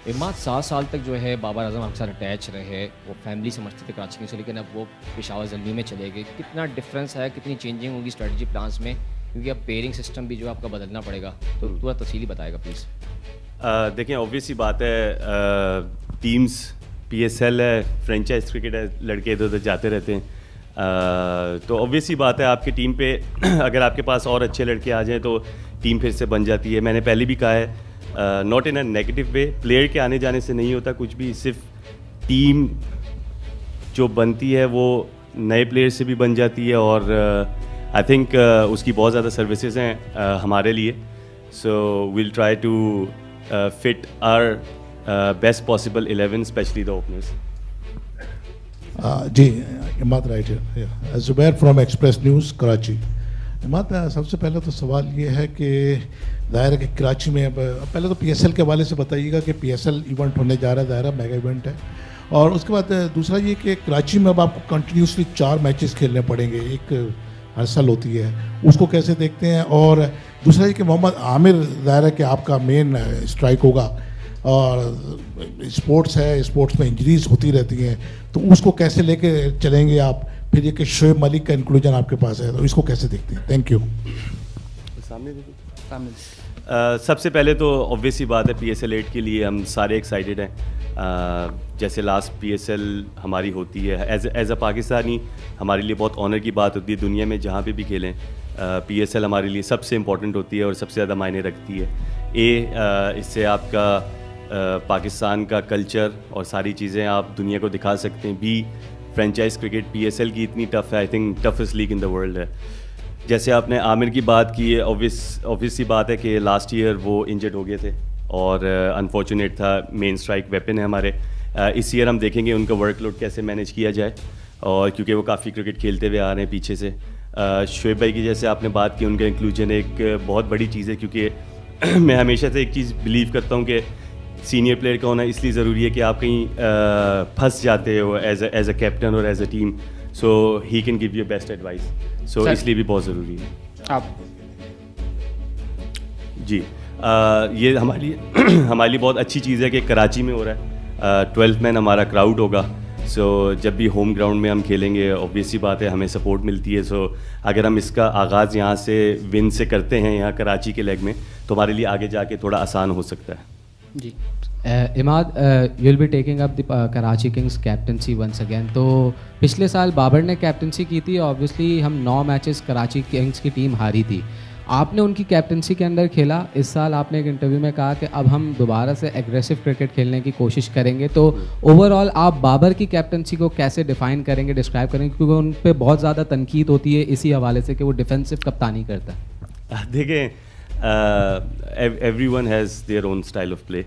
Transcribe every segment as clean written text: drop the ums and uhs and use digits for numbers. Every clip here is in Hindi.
इमाद 7 साल तक जो है बाबर आजम आपके साथ अटैच रहे, वो फैमिली समझते थे कराची से, लेकिन अब वो पेशावर ज़ल्मी में चले गए। कितना डिफरेंस है, कितनी चेंजिंग होगी स्ट्रेटजी प्लान्स में, क्योंकि अब पेयरिंग सिस्टम भी जो है आपका बदलना पड़ेगा, तो पूरा तफसीली बताएगा प्लीज़। देखें, ऑब्वियस ही बात है, टीम्स PSL है, फ्रेंचाइज क्रिकेट है, लड़के इधर उधर जाते रहते हैं। तो ऑब्वियस ही बात है, आपकी टीम पे अगर आपके पास और अच्छे लड़के आ जाएं तो टीम फिर से बन जाती है। मैंने पहले भी कहा है, not in a negative way, player के आने जाने से नहीं होता कुछ भी, सिर्फ टीम जो बनती है वो नए प्लेयर से भी बन जाती है, और आई थिंक उसकी बहुत ज़्यादा सर्विसेज हैं हमारे लिए। So will try to fit our best possible 11, specially the openers. जी, इमाद राइट है, Zubair from Express News Karachi. Imad, सबसे पहले तो सवाल ये है कि ज़ाहिर है कि कराची में पहले तो PSL के हवाले से बताइएगा कि PSL इवेंट होने जा रहा है, ज़ाहिर है मेगा इवेंट है, और उसके बाद दूसरा ये कि कराची में अब आपको कंटिन्यूसली 4 मैचेस खेलने पड़ेंगे, एक हर साल होती है, उसको कैसे देखते हैं? और दूसरा ये कि मोहम्मद आमिर ज़ाहिर है कि आपका मेन स्ट्राइक होगा, और स्पोर्ट्स है, स्पोर्ट्स में इंजरीज होती रहती हैं, तो उसको कैसे लेके चलेंगे आप? फिर ये कि शोएब मलिक का इंक्लूजन आपके पास है, तो इसको कैसे देखते हैं? Thank you. सबसे पहले तो ऑब्वियस ही बात है, PSL 8 के लिए हम सारे एक्साइटेड हैं। जैसे लास्ट PSL हमारी होती है, एज अ पाकिस्तानी हमारे लिए बहुत ऑनर की बात होती है, दुनिया में जहाँ पे भी खेलें PSL हमारे लिए सबसे इम्पॉर्टेंट होती है और सबसे ज़्यादा मायने रखती है। इससे आपका पाकिस्तान का कल्चर और सारी चीज़ें आप दुनिया को दिखा सकते हैं। फ्रेंचाइज क्रिकेट PSL की इतनी टफ है, I think toughest league in the world है। जैसे आपने आमिर की बात की है, ऑब्वियस सी बात है कि लास्ट ईयर वो इंजर्ड हो गए थे और अनफॉर्चुनेट था, मेन स्ट्राइक वेपन है हमारे। इस ईयर हम देखेंगे उनका वर्कलोड कैसे मैनेज किया जाए, और क्योंकि वो काफ़ी क्रिकेट खेलते हुए आ रहे हैं पीछे से। शोएब भाई की जैसे आपने बात की, उनका इंक्लूजन एक बहुत बड़ी चीज़ है, क्योंकि मैं हमेशा से एक चीज़ बिलीव करता हूँ कि सीनियर प्लेयर का होना इसलिए ज़रूरी है कि आप कहीं फंस जाते हो एज अ कैप्टन और as a team, so he can give you best advice, so इसलिए भी बहुत ज़रूरी है। आप जी, ये हमारे लिए बहुत अच्छी चीज़ है कि कराची में हो रहा है। 12th मैन हमारा क्राउड होगा, सो जब भी होम ग्राउंड में हम खेलेंगे ऑब्वियस सी बात है हमें सपोर्ट मिलती है। सो अगर हम इसका आगाज़ यहाँ से विन से करते हैं, यहाँ कराची के लेग में, तो हमारे लिए आगे जाके थोड़ा आसान हो सकता है। जी, Imad, you will be taking up the Karachi Kings captaincy once again. तो पिछले साल बाबर ने कैप्टनसी की थी, ऑब्वियसली हम 9 मैचेस कराची किंग्स की टीम हारी थी, आपने उनकी कैप्टनसी के अंदर खेला। इस साल आपने एक इंटरव्यू में कहा कि अब हम दोबारा से एग्रेसिव क्रिकेट खेलने की कोशिश करेंगे। तो ओवरऑल आप बाबर की कैप्टनसी को कैसे डिफाइन करेंगे, डिस्क्राइब करेंगे, क्योंकि उन पर बहुत ज़्यादा तनकीद होती है इसी हवाले से कि वो डिफेंसिव कप्तानी करता है। देखें, everyone has their own style of play,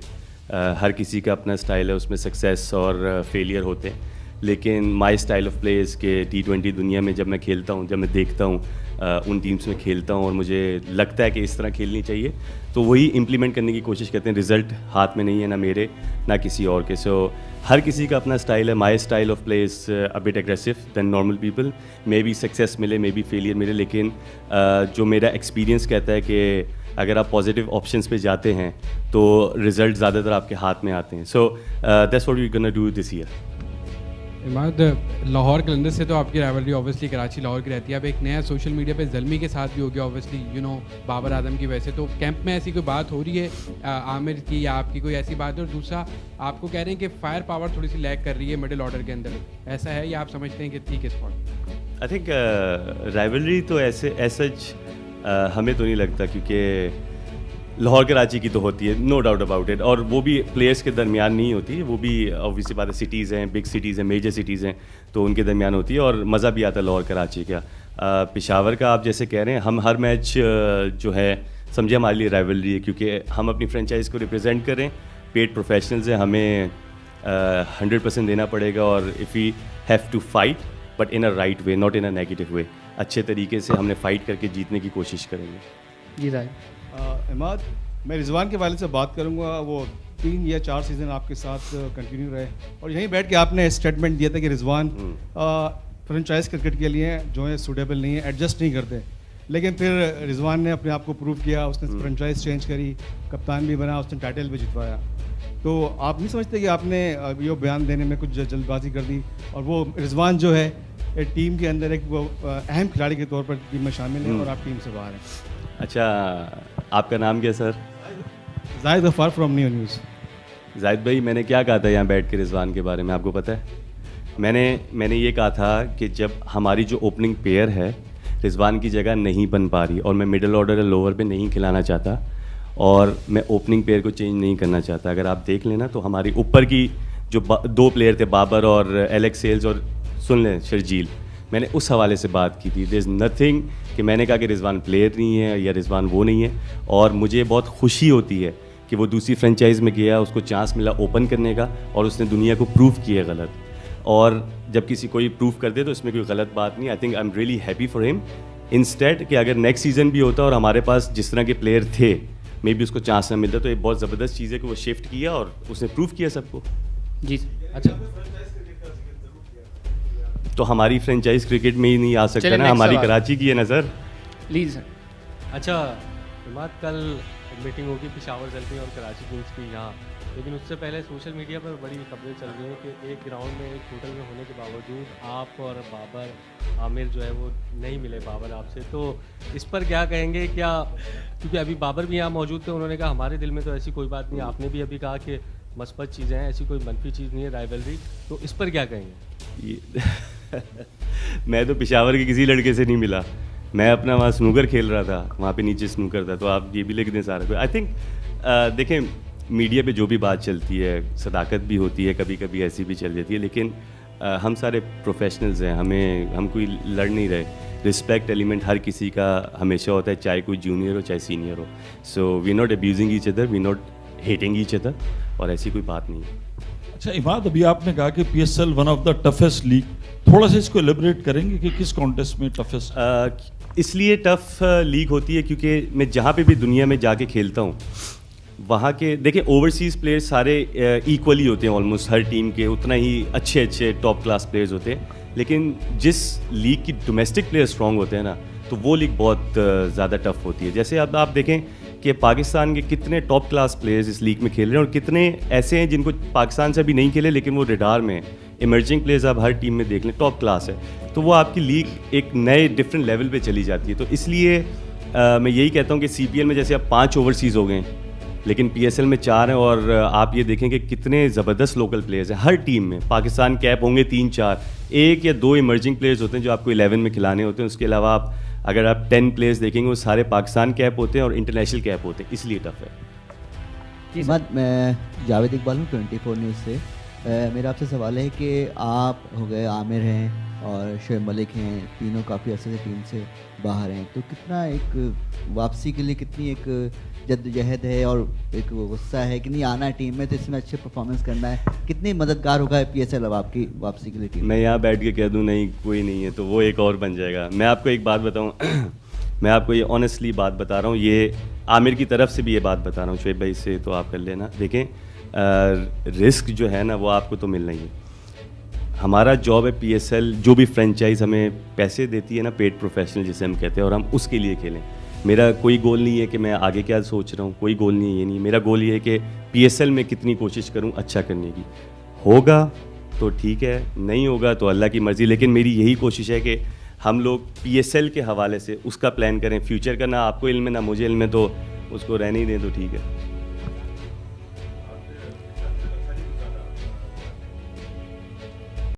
हर किसी का अपना स्टाइल है, उसमें सक्सेस और फेलियर होते हैं। लेकिन माई स्टाइल ऑफ प्ले इज़ के T20 दुनिया में जब मैं खेलता हूँ, जब मैं देखता हूँ उन टीम्स में खेलता हूँ और मुझे लगता है कि इस तरह खेलनी चाहिए, तो वही इम्प्लीमेंट करने की कोशिश करते हैं। रिज़ल्ट हाथ में नहीं है, ना मेरे ना किसी और के। सो हर किसी का अपना स्टाइल है। My style of play is a bit aggressive than normal people. Maybe success मिले, मे बी फेलियर मिले, लेकिन जो मेरा एक्सपीरियंस कहता है कि अगर आप पॉजिटिव ऑप्शंस पे जाते हैं तो रिज़ल्ट ज़्यादातर आपके हाथ में आते हैं। So that's what we gonna do this year. Imad, Lahore Qalandar से तो आपकी राइवलरी ऑब्वियसली कराची लाहौर की रहती है। अब एक नया सोशल मीडिया पे ज़ल्मी के साथ भी हो गया, obviously you know Babar Azam की वजह से। तो कैंप में ऐसी कोई बात हो रही है आमिर की या आपकी, कोई ऐसी बात है? और दूसरा, आपको कह रहे हैं कि फायर पावर थोड़ी सी लैग कर रही है मिडिल ऑर्डर के अंदर, ऐसा है या आप समझते हैं कि ठीक है स्पॉट? आई थिंक राइवलरी तो ऐसे सच हमें तो नहीं लगता, क्योंकि लाहौर कराची की तो होती है, नो डाउट अबाउट इट, और वो भी प्लेयर्स के दरमियान नहीं होती है, वो भी ऑब्वियसली बात है, सिटीज़ हैं, बिग सिटीज़ हैं, मेजर सिटीज़ हैं, तो उनके दरमियान होती है और मज़ा भी आता है लाहौर कराची का। पेशावर का आप जैसे कह रहे हैं, हम हर मैच जो है समझे हमारे लिए राइवलरी है, क्योंकि हम अपनी फ्रेंचाइज़ को रिप्रेजेंट करें, पेड प्रोफेशनल्स हैं, हमें 100% देना पड़ेगा, और if we have to fight but in a right way, not in a negative way, अच्छे तरीके से हमने फ़ाइट करके जीतने की कोशिश करेंगे। जी राय। इमाद, मैं रिजवान के वाले से बात करूंगा। वो 3 या 4 सीज़न आपके साथ कंटिन्यू रहे, और यहीं बैठ के आपने स्टेटमेंट दिया था कि रिजवान फ्रेंचाइज क्रिकेट के लिए जो है सूटेबल नहीं है, एडजस्ट नहीं करते। लेकिन फिर रिजवान ने अपने आप को प्रूव किया, उसने फ्रेंचाइज चेंज करी, कप्तान भी बना, उसने टाइटल भी जितवाया। तो आप नहीं समझते कि आपने ये बयान देने में कुछ जल्दबाजी कर दी, और वो रिजवान जो है टीम के अंदर एक वो अहम खिलाड़ी के तौर पर टीम में शामिल है और आप टीम से बाहर हैं। अच्छा, आपका नाम क्या sir? Zahid Gaffar from new news. Zahid भाई, मैंने क्या कहा था यहाँ बैठ के रिजवान के बारे में, आपको पता है? मैंने ये कहा था कि जब हमारी जो ओपनिंग पेयर है रिजवान की जगह नहीं बन पा रही, और मैं मिडिल ऑर्डर या लोअर पे नहीं खिलाना चाहता, और मैं ओपनिंग पेयर को चेंज नहीं करना चाहता। अगर आप देख लेना तो हमारी ऊपर की जो दो प्लेयर थे, बाबर और एलेक्स सेल्स, और सुन लें शर्जील, मैंने उस हवाले से बात की थी। देयर इज़ नथिंग कि मैंने कहा कि रिजवान प्लेयर नहीं है या रिजवान वो नहीं है, और मुझे बहुत खुशी होती है कि वो दूसरी फ्रेंचाइज में गया, उसको चांस मिला ओपन करने का, और उसने दुनिया को प्रूव किया गलत। और जब किसी कोई प्रूव कर दे तो इसमें कोई गलत बात नहीं। I think I am really happy for him. Instead कि अगर नेक्स्ट सीज़न भी होता और हमारे पास जिस तरह के प्लेयर थे, मे बी उसको चांस ना मिलता, तो ये बहुत ज़बरदस्त चीज़ है कि वो शिफ्ट किया और उसने प्रूव किया सबको। जी अच्छा, तो हमारी फ्रेंचाइज क्रिकेट में ही नहीं आ सकता ना, हमारी कराची की है ना सर। प्लीज़। अच्छा इमाद, कल मीटिंग होगी पेशावर ज़ल्मी और कराची किंग्स की यहाँ, लेकिन उससे पहले सोशल मीडिया पर बड़ी खबरें चल रही हैं कि एक ग्राउंड में एक होटल में होने के बावजूद आप और बाबर आमिर जो है वो नहीं मिले बाबर आपसे, तो इस पर क्या कहेंगे? क्या, क्योंकि अभी बाबर भी यहाँ मौजूद थे, उन्होंने कहा हमारे दिल में तो ऐसी कोई बात नहीं, आपने भी अभी कहा कि मस्बत चीज़ें हैं, ऐसी कोई मनफी चीज़ नहीं है राइवलरी, तो इस पर क्या कहेंगे? मैं तो पेशावर के किसी लड़के से नहीं मिला, मैं अपना वहाँ स्नूकर खेल रहा था, वहाँ पे नीचे स्नूकर था, तो आप ये भी लिख दें सारा कुछ। आई थिंक देखें, मीडिया पे जो भी बात चलती है, सदाकत भी होती है, कभी कभी ऐसी भी चल जाती है, लेकिन हम सारे प्रोफेशनल्स हैं, हम कोई लड़ नहीं रहे। रिस्पेक्ट एलिमेंट हर किसी का हमेशा होता है, चाहे कोई जूनियर हो चाहे सीनियर हो। So we not abusing each other, we not hating each other, और ऐसी कोई बात नहीं है। अच्छा इमाद, अभी आपने कहा कि PSL one of the toughest league, थोड़ा सा इसको एलिब्रेट करेंगे कि किस कॉन्टेस्ट में टफेस्ट? इसलिए टफ लीग होती है क्योंकि मैं जहाँ पे भी दुनिया में जाके खेलता हूँ, वहाँ के देखिए ओवरसीज़ प्लेयर्स सारे इक्वली होते हैं, ऑलमोस्ट हर टीम के उतना ही अच्छे टॉप क्लास प्लेयर्स होते हैं, लेकिन जिस लीग की डोमेस्टिक प्लेयर स्ट्रॉन्ग होते हैं ना, तो वो लीग बहुत ज़्यादा टफ होती है। जैसे अब आप देखें कि पाकिस्तान के कितने टॉप क्लास प्लेयर्स इस लीग में खेल रहे हैं, और कितने ऐसे हैं जिनको पाकिस्तान से अभी नहीं खेले लेकिन वो रेडार में इमर्जिंग प्लेयर्स आप हर टीम में देख लें, टॉप क्लास है, तो वो आपकी लीग एक नए डिफरेंट लेवल पे चली जाती है। तो इसलिए मैं यही कहता हूँ कि CPL में जैसे अब 5 ओवरसीज़ हो गए, लेकिन PSL में 4 हैं, और आप ये देखें कि कितने ज़बरदस्त लोकल प्लेयर्स हैं हर टीम में। पाकिस्तान कैप होंगे 3-4, 1 या 2 इमर्जिंग प्लेयर्स होते हैं जो आपको 11 में खिलाने होते हैं, उसके अलावा आप अगर आप 10 प्लेयर्स देखेंगे वो सारे पाकिस्तान कैप होते हैं और इंटरनेशनल कैप होते हैं, इसलिए टफ है। मैं जावेद इकबाल हूँ 24 न्यूज़ से। मेरा आपसे सवाल है कि आप हो गए, आमिर हैं और शोएब मलिक हैं, तीनों काफ़ी अर्से से टीम से बाहर हैं, तो कितना एक वापसी के लिए कितनी एक जद्दोजहद है और एक गुस्सा है कि नहीं आना है टीम में तो इसमें अच्छे परफॉर्मेंस करना है, कितनी मददगार होगा PSL अब आपकी वापसी के लिए टीम? मैं यहाँ बैठ के कह दूँ नहीं कोई नहीं है तो वो एक और बन जाएगा। मैं आपको एक बात बताऊँ मैं आपको ये ऑनेस्टली बात बता रहा हूँ, ये आमिर की तरफ से भी ये बात बता रहा हूँ, शोएब भाई से तो आप कर लेना। देखें रिस्क जो है ना वो आपको तो मिलना ही है। हमारा जॉब है PSL, जो भी फ्रेंचाइज हमें पैसे देती है ना, पेड प्रोफेशनल जिसे हम कहते हैं, और हम उसके लिए खेलें। मेरा कोई गोल नहीं है कि मैं आगे क्या सोच रहा हूँ, कोई गोल नहीं है, ये नहीं। मेरा गोल ये है कि PSL में कितनी कोशिश करूँ अच्छा करने की। होगा तो ठीक है, नहीं होगा तो अल्लाह की मर्ज़ी, लेकिन मेरी यही कोशिश है कि हम लोग PSL के हवाले से उसका प्लान करें। फ्यूचर का ना आपको इल्म है ना मुझे इल्म है, तो उसको रहने ही दें तो ठीक है।